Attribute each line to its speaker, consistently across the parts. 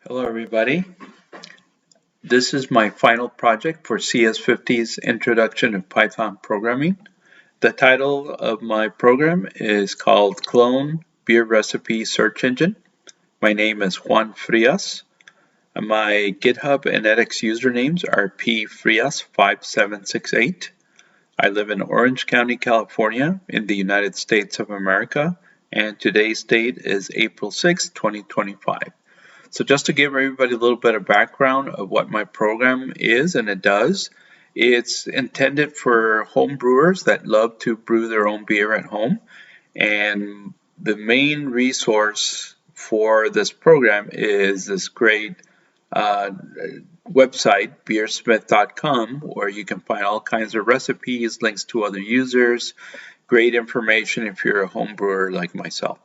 Speaker 1: Hello everybody. This is my final project for CS50's Introduction to Python Programming. The title of my program is called Clone Beer Recipe Search Engine. My name is Juan Frias. My GitHub and edX usernames are pfrias5768. I live in Orange County, California in the United States of America, and today's date is April 6, 2025. So just to give everybody a little bit of background of what my program is and it does, it's intended for home brewers that love to brew their own beer at home. And the main resource for this program is this great website, beersmith.com, where you can find all kinds of recipes, links to other users, great information if you're a home brewer like myself.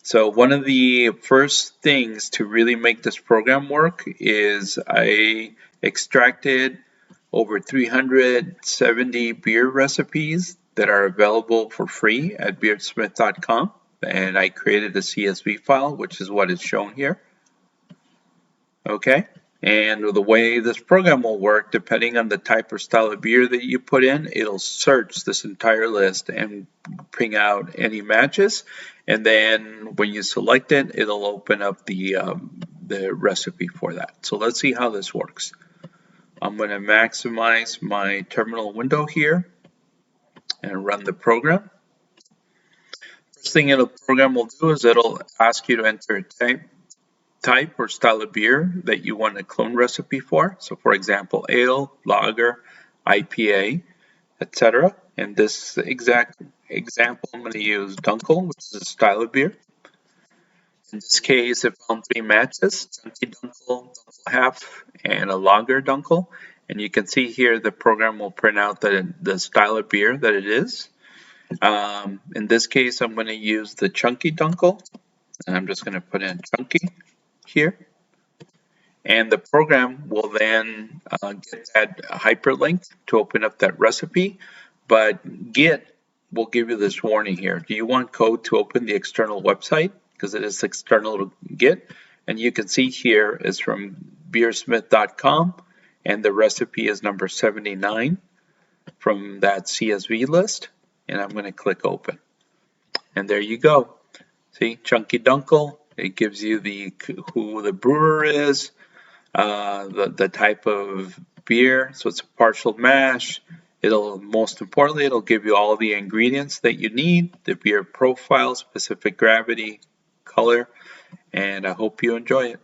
Speaker 1: So one of the first things to really make this program work is I extracted over 370 beer recipes that are available for free at beersmith.com, and I created a CSV file, which is what is shown here. Okay, and the way this program will work, depending on the type or style of beer that you put in, it'll search this entire list and bring out any matches. And then when you select it, it'll open up the recipe for that. So let's see how this works. I'm going to maximize my terminal window here and run the program. First thing the program will do is it'll ask you to enter a type or style of beer that you want a clone recipe for. So for example, ale, lager, IPA, etc. In this exact example, I'm going to use Dunkel, which is a style of beer. In this case, it found three matches, Chunky Dunkel, Dunkel Half, and a Lager Dunkel. And you can see here the program will print out the style of beer that it is. In this case, I'm going to use the Chunky Dunkel. And I'm just going to put in Chunky here. And the program will then get that hyperlink to open up that recipe. But Git will give you this warning here. Do you want code to open the external website? Because it is external to Git. And you can see here is from beersmith.com. And the recipe is number 79 from that CSV list. And I'm going to click open. And there you go. See, Chunky Dunkel. It gives you who the brewer is, the type of beer. So it's a partial mash. Most importantly, it'll give you all the ingredients that you need, the beer profile, specific gravity, color, and I hope you enjoy it.